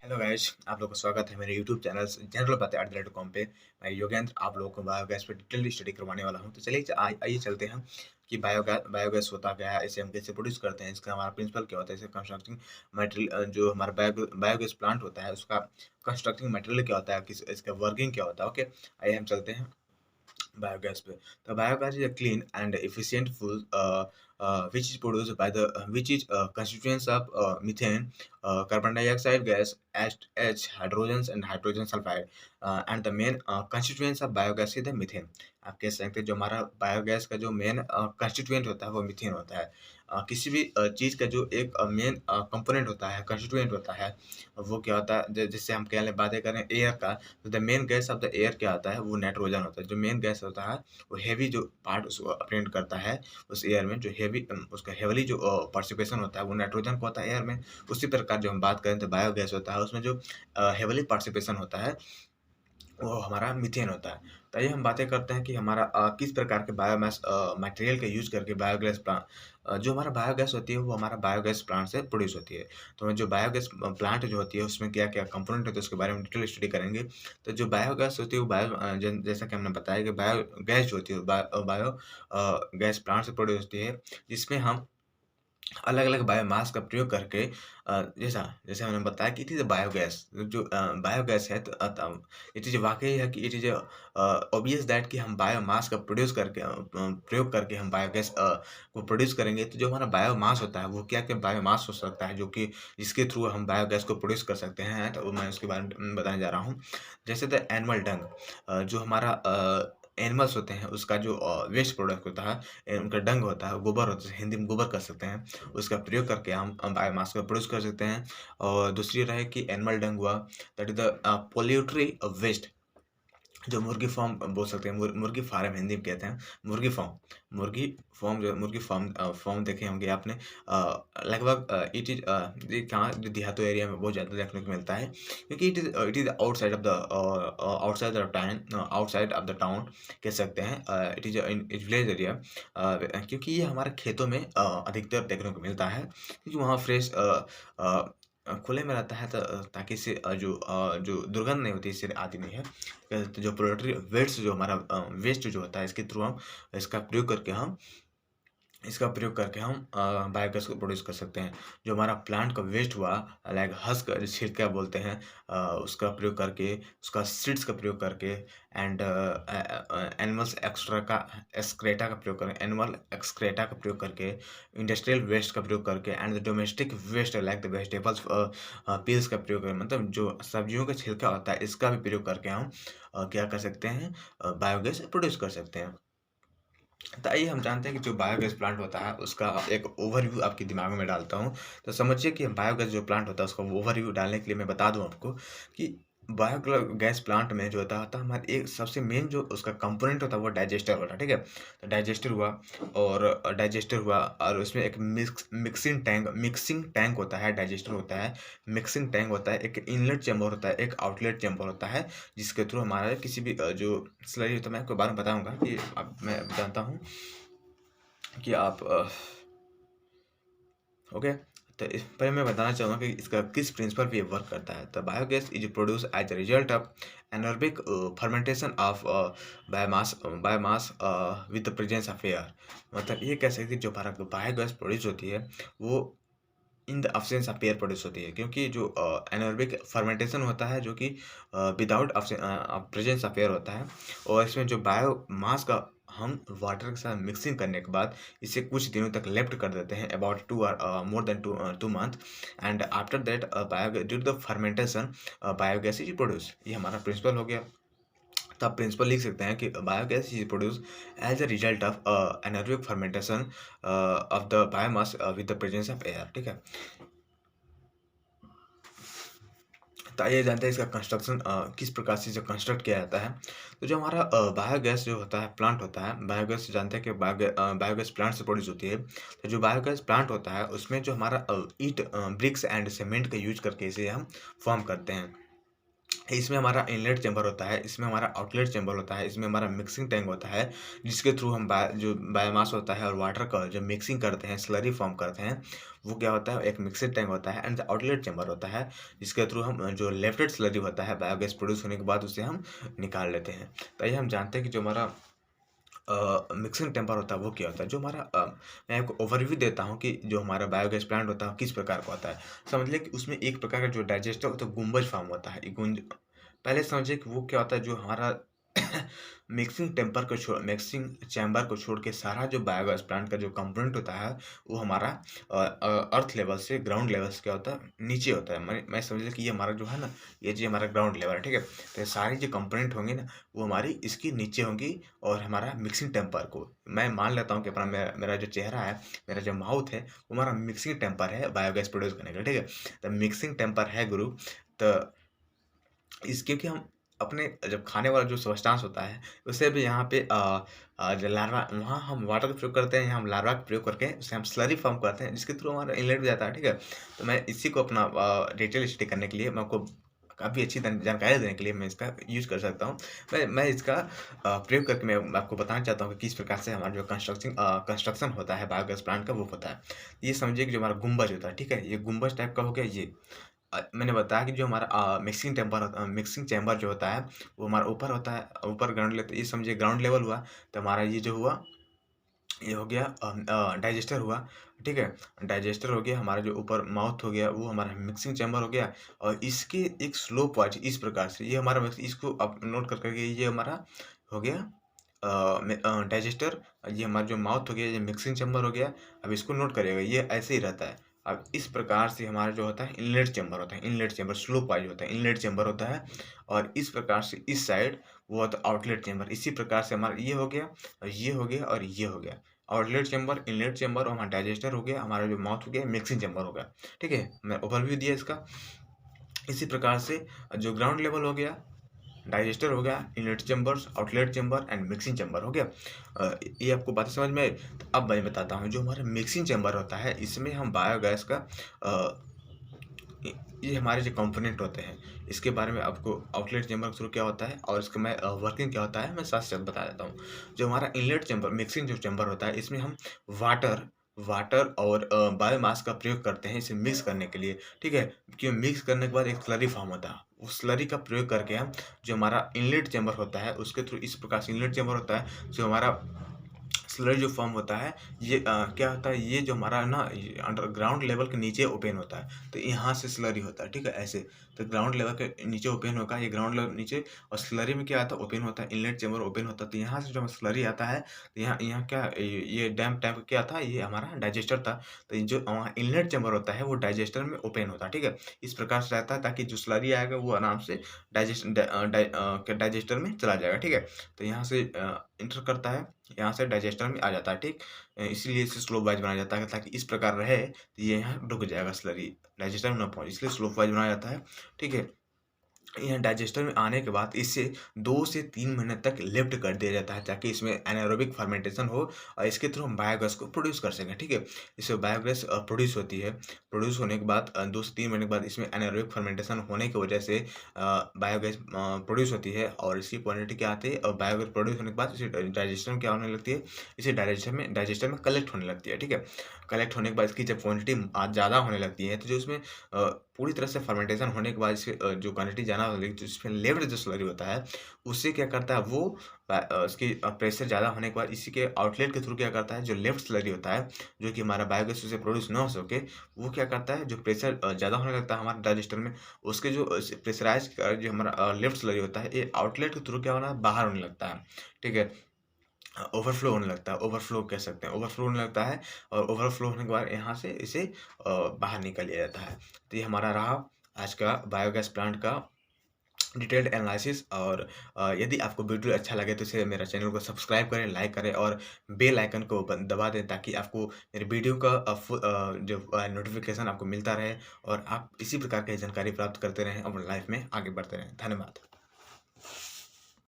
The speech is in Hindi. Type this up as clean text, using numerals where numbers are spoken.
हेलो गाइस, आप लोगों का स्वागत है मेरे यूट्यूब चैनल जनरल बातें @com पे। मैं योगेंद्र आप लोगों को बायोगैस पे डिटेल स्टडी करवाने वाला हूं। तो चलिए आइए चलते हैं कि बायोगैस होता क्या है, इसे हम कैसे प्रोड्यूस करते हैं, इसका हमारा प्रिंसिपल क्या होता है, इसे कंस्ट्रक्टिंग मटेरियल जो हमारा बायोगैस प्लांट होता है उसका कंस्ट्रक्टिंग मटेरियल क्या होता है, किस इसका वर्किंग क्या होता है। ओके, आइए हम चलते हैं biogas पे। तो biogas is a clean and efficient fuel which is produced by the which is constituents of methane, carbon dioxide gas, H, hydrogens and hydrogen sulfide, and the main constituents of biogas is the methane। आप कह सकते हैं जो हमारा बायोगैस का जो मेन कंस्टिट्यूएंट होता है वो मीथेन होता है। किसी भी चीज़ का जो एक मेन कंपोनेंट होता है, कंस्टिट्यूएंट होता है, वो क्या होता है, जैसे हम कह लें बातें करें एयर का, तो the main gas off the air क्या होता है, वो नाइट्रोजन होता है। जो मेन गैस होता है वो हेवी जो पार्ट उसको अपटेंड करता है उस एयर में, जो हेवी उसका हेवली जो पार्टिसिपेशन होता है वो नाइट्रोजन का होता है एयर में। उसी प्रकार जो हम बात करें तो बायोगैस होता है, उसमें जो हेवली पार्टिसिपेशन होता है वो हमारा मीथेन होता है। तो आइए हम बातें करते हैं कि हमारा किस प्रकार के बायोमास मटेरियल का यूज़ करके जो हमारा बायोगैस होती है वो हमारा बायोगैस प्लांट से प्रोड्यूस होती है। तो जो बायोगैस प्लांट जो होती है उसमें क्या-क्या कंपोनेंट होते हैं उसके बारे में डिटेल स्टडी करेंगे। तो जो बायोगैस होती है वो जैसा कि हमने बताया कि बायोगैस जो होती है गैस प्लांट से प्रोड्यूस होती है, जिसमें हम अलग-अलग बायोमास का प्रयोग करके जैसा जैसे हमने बताया कि इट इज़ अ बायोगैस। जो बायोगैस है तो इट इज़ वाक़ई है कि इट इज़ ऑब्वियस दैट कि हम बायोमास का प्रयोग करके हम बायोगैस को प्रोड्यूस करेंगे। तो जो हमारा बायोमास होता है वो क्या-क्या बायोमास हो सकता है जो कि जिसके थ्रू हम बायोगैस को प्रोड्यूस कर सकते हैं, तो मैं उसके बारे में बताने जा रहा हूँ। जैसे द एनिमल डंग, जो हमारा एनिमल्स होते हैं उसका जो वेस्ट प्रोडक्ट होता है, उनका डंग होता है, गोबर होता है, हिंदी में गोबर कह सकते हैं। उसका प्रयोग करके हम बायोमास को प्रोड्यूस कर सकते हैं। और दूसरी रहे कि एनिमल डंग हुआ, दैट इज़ द पोल्यूटरी वेस्ट, जो मुर्गी फार्म बोल सकते हैं, मुर्गी फार्म हिंदी में कहते हैं, मुर्गी फार्म फार्म देखे होंगे आपने। लगभग इट इज़ ये कहाँ देहातों एरिया में बहुत ज़्यादा देखने को मिलता है, क्योंकि it is outside of the town कह सकते हैं। It is in village area, क्योंकि ये हमारे खेतों में अधिकतर देखने को मिलता है, क्योंकि वहाँ फ्रेश खुले में रहता है, ताकि इससे जो दुर्गंध नहीं होती, इससे आती नहीं है। तो जो पोल्ट्री वेस्ट जो हमारा वेस्ट जो होता है, इसके थ्रू हम इसका प्रयोग करके हम बायोगैस को प्रोड्यूस कर सकते हैं। जो हमारा प्लांट का वेस्ट हुआ, लाइक हस्क छिलका बोलते हैं, उसका प्रयोग करके, उसका सीड्स का प्रयोग करके, एंड एनिमल्स एक्स्ट्रा का एक्सक्रेटा का प्रयोग करें एनिमल एक्सक्रेटा का प्रयोग करके, इंडस्ट्रियल वेस्ट का प्रयोग करके, and domestic waste like the vegetables peels का प्रयोग करें, मतलब जो सब्जियों का छिलका होता है इसका भी प्रयोग करके हम क्या कर सकते हैं, बायोगैस प्रोड्यूस कर सकते हैं। तो आइए हम जानते हैं कि जो बायोगैस प्लांट होता है उसका एक ओवरव्यू आपके दिमाग में डालता हूँ। तो समझिए कि बायोगैस जो प्लांट होता है उसका ओवरव्यू डालने के लिए मैं बता दूँ आपको कि गैस प्लांट में जो होता है हमारे एक सबसे मेन जो उसका कंपोनेंट होता है वो डाइजेस्टर होता है, ठीक है। तो डाइजेस्टर हुआ और उसमें एक मिक्सिंग टैंक होता है, डाइजेस्टर होता है, मिक्सिंग टैंक होता है, एक इनलेट चैम्बर होता है, एक आउटलेट चैम्बर होता है, जिसके थ्रू हमारा किसी भी जो स्लरी होता है, मैं आपको बाद में बताऊंगा कि अब मैं जानता हूँ कि आप ओके। तो इस पर मैं बताना चाहूँगा कि इसका किस प्रिंसिपल पे वर्क करता है। तो biogas is produce as a result of anaerobic fermentation of biomass with the presence of air. मतलब ये कह सकते हैं जो हमारा बायोगैस प्रोड्यूस होती है वो in the absence of air produce होती है, क्योंकि जो एनारोबिक फर्मेंटेशन होता है जो कि विदाउट प्रेजेंस ऑफ एयर होता है, और इसमें जो बायोमास का हम वाटर के साथ मिक्सिंग करने के बाद इसे कुछ दिनों तक लेफ्ट कर देते हैं, about more than 2 month, and after that due to the fermentation biogas is produce. ये हमारा प्रिंसिपल हो गया। तो आप प्रिंसिपल लिख सकते हैं कि biogas is produce as a result of anaerobic fermentation of the biomass with the presence of air, ठीक है। तो आइए जानते हैं इसका कंस्ट्रक्शन किस प्रकार से जो कंस्ट्रक्ट किया जाता है। तो जो हमारा बायोगैस जो होता है प्लांट होता है, बायोगैस जानते हैं कि बायोगैस प्लांट से प्रोड्यूस होती है। तो जो बायोगैस प्लांट होता है उसमें जो हमारा ईट ब्रिक्स एंड सीमेंट का यूज करके इसे हम फॉर्म करते हैं। इसमें हमारा इनलेट चैम्बर होता है, इसमें हमारा आउटलेट चैम्बर होता है, इसमें हमारा मिक्सिंग टैंक होता है, जिसके थ्रू हम जो बायोमास होता है और वाटर का जो मिक्सिंग करते हैं, स्लरी फॉर्म करते हैं, वो क्या होता है, एक मिक्सिंग टैंक होता है एंड आउटलेट चैम्बर होता है, जिसके थ्रू हम जो लेफ्टेड स्लरी होता है, बायोगैस प्रोड्यूस होने के बाद उसे हम निकाल लेते हैं। तो आइए हम जानते हैं कि जो हमारा मिक्सिंग टेम्पर होता है वो क्या होता है? जो हमारा मैं आपको ओवरव्यू देता हूँ कि जो हमारा बायोगैस प्लांट होता है किस प्रकार का होता है। समझ लें कि उसमें एक प्रकार का जो डाइजेस्टर होता है गुंबज फॉर्म होता है। पहले समझिए कि वो क्या होता है जो हमारा मिक्सिंग चैम्बर को छोड़ के सारा जो बायोगैस प्लांट का जो कंपोनेंट होता है वो हमारा अर्थ लेवल से ग्राउंड लेवल से क्या होता है नीचे होता है। मैं समझ लें कि ये हमारा जो है ना ये चीज़ हमारा ग्राउंड लेवल है, ठीक है? तो ये सारी जो कंपोनेंट होंगे ना वो हमारी इसकी नीचे होंगी और हमारा मिक्सिंग टेम्पर को मैं मान लेता हूँ कि अपना मेरा मेरा जो चेहरा है, मेरा जो माउथ है, वो हमारा मिक्सिंग टेम्पर है बायोगैस प्रोड्यूस करने का, ठीक है? तो मिक्सिंग टेम्पर है गुरु। तो इस क्योंकि हम अपने जब खाने वाला जो सब्सटेंस होता है, उसे भी यहाँ पे जो लार्वा वहाँ हम वाटर का प्रयोग करते हैं, यहाँ हम लार्वा का प्रयोग करके उसे हम स्लरी फॉर्म करते हैं, जिसके थ्रू हमारा इनलेट भी जाता है, ठीक है? तो मैं इसी को अपना डिटेल स्टडी करने के लिए मैं आपको काफ़ी अच्छी जानकारी देने के लिए मैं इसका यूज़ कर सकता हूँ। मैं इसका प्रयोग करके मैं आपको बताना चाहता हूँ कि किस प्रकार से हमारा जो कंस्ट्रक्शन होता है बायोगैस प्लांट का वो होता है। ये समझिए कि जो हमारा गुंबज होता है, ठीक है? ये गुंबज टाइप का हो गया ये। मैंने बताया कि जो हमारा मिक्सिंग चैम्बर जो होता है, वो हमारा ऊपर होता है, ऊपर ग्राउंड ले तो ये समझिए ग्राउंड लेवल हुआ, तो हमारा ये जो हुआ, ये हो गया डाइजेस्टर हुआ, ठीक है? डाइजेस्टर हो गया, हमारा जो ऊपर माउथ हो गया, वो हमारा मिक्सिंग चैम्बर हो गया और इसके एक स्लोप वाइज़ इस प्रकार से ये हमारा इसको आप नोट कर के ये हमारा हो गया डाइजेस्टर, ये हमारा जो माउथ हो गया, ये मिक्सिंग चैम्बर हो गया। अब इसको नोट करिएगा, ये ऐसे ही रहता है। अब इस प्रकार से हमारा जो होता है इनलेट चैम्बर होता है, इनलेट चैम्बर स्लोप वाइज होता है, इनलेट चैम्बर होता है और इस प्रकार से इस साइड वो होता है आउटलेट चैम्बर। इसी प्रकार से हमारा ये हो गया और ये हो गया और ये हो गया। आउटलेट चैम्बर, इनलेट चैम्बर और हमारा डाइजेस्टर हो गया, हमारा जो माउथ हो गया, मिक्सिंग चैम्बर हो गया। ठीक है? मैं ओवरव्यू दिया इसका। इसी प्रकार से जो ग्राउंड लेवल हो गया, डाइजेस्टर हो गया, inlet chambers, outlet chamber and mixing chamber हो गया। ये आपको बातें समझ में आई? तो अब मैं बताता हूँ जो हमारा मिक्सिंग चैम्बर होता है, इसमें हम बायोगैस का अ, ये हमारे जो कंपोनेंट होते हैं, इसके बारे में आपको आउटलेट चैम्बर के थ्रू क्या होता है और इसका मैं वर्किंग क्या होता है, मैं साथ-साथ बता देता हूँ। जो हमारा इनलेट चैम्बर, मिक्सिंग जो चैम्बर होता है, इसमें हम वाटर वाटर और बायोमास का प्रयोग करते हैं इसे मिक्स करने के लिए, ठीक है? क्यों मिक्स करने के बाद एक स्लरी फॉर्म होता है। उस स्लरी का प्रयोग करके हम जो हमारा इनलेट चैम्बर होता है, उसके थ्रू इस प्रकार से इनलेट चैम्बर होता है, जो हमारा स्लरी जो फॉर्म होता है, ये क्या होता है, ये जो हमारा ना ये अंडरग्राउंड लेवल के नीचे ओपन होता है, तो यहाँ से स्लरी होता है, ठीक है? ऐसे, तो ग्राउंड लेवल के नीचे ओपन होगा, ये ग्राउंड लेवल नीचे और स्लरी में क्या आता है, ओपन होता है, इनलेट चैम्बर ओपन होता है, तो यहाँ से जो स्लरी आता है, तो यहाँ यहाँ क्या ये डैम टाइप का क्या था, ये हमारा डाइजेस्टर था, तो ये जो वहाँ इनलेट चैम्बर होता है, वो डाइजेस्टर में ओपन होता है, ठीक है? इस प्रकार से रहता है ताकि जो स्लरी आएगा, वो आराम से डाइजेस्टर में चला जाएगा, ठीक है? तो यहाँ से इंटर करता है, यहाँ से डाइजेस्टर में आ जाता है, ठीक? इसीलिए इसे स्लो वाइज बनाया जाता है ताकि इस प्रकार रहे, तो ये यहाँ रुक जाएगा स्लरी, डाइजेस्टर में ना पहुँचे, इसलिए स्लो वाइज बनाया जाता है, ठीक है? यहाँ डाइजेस्टर में आने के बाद इसे 2 से 3 महीने तक लेफ्ट कर दिया जाता है ताकि इसमें एनाएरोबिक फर्मेंटेशन हो और इसके थ्रू हम बायोगैस को प्रोड्यूस कर सकें, ठीक है? इससे बायोगैस प्रोड्यूस होती है। प्रोड्यूस होने के बाद 2 से 3 महीने के बाद इसमें एनाएरोबिक फर्मेंटेशन होने की वजह से बायोगैस प्रोड्यूस होती है और इसकी क्वांटिटी क्या आती है और बायोगैस प्रोड्यूस होने के बाद इसे डाइजेस्टर में क्या होने लगती है, इसे डाइजेस्टर में कलेक्ट होने लगती है, ठीक है? कलेक्ट होने के बाद इसकी जब क्वांटिटी ज़्यादा होने लगती है, तो जो इसमें पूरी तरह से फर्मेंटेशन होने के बाद इसकी जो क्वांटिटी ज़्यादा होगी, तो इसमें लेफ्ट जो स्लरी होता है, उससे क्या करता है वो उसकी प्रेशर ज़्यादा होने के बाद इसी के आउटलेट के थ्रू क्या करता है, जो लेफ्ट स्लरी होता है, जो कि हमारा बायोगैस उसे प्रोड्यूस ना हो सके, वो क्या करता है, जो प्रेशर ज़्यादा होने लगता है हमारे डाइजेस्टर में, उसके जो प्रेशराइज़ जो हमारा लेफ्ट स्लरी होता है, ये आउटलेट के थ्रू क्या होना है, बाहर होने लगता है, ठीक है? ओवरफ्लो होने लगता है, ओवरफ्लो कह सकते हैं, ओवरफ्लो होने लगता है और ओवरफ्लो होने के बाद यहाँ से इसे बाहर निकाल लिया जाता है। तो ये हमारा रहा आज का बायोगैस प्लांट का डिटेल्ड एनालिसिस और यदि आपको वीडियो अच्छा लगे तो इसे मेरा चैनल को सब्सक्राइब करें, लाइक करें और बेल आइकन को दबा दें ताकि आपको मेरे वीडियो का जो नोटिफिकेशन आपको मिलता रहे और आप इसी प्रकार की जानकारी प्राप्त करते रहें और लाइफ में आगे बढ़ते रहें। धन्यवाद।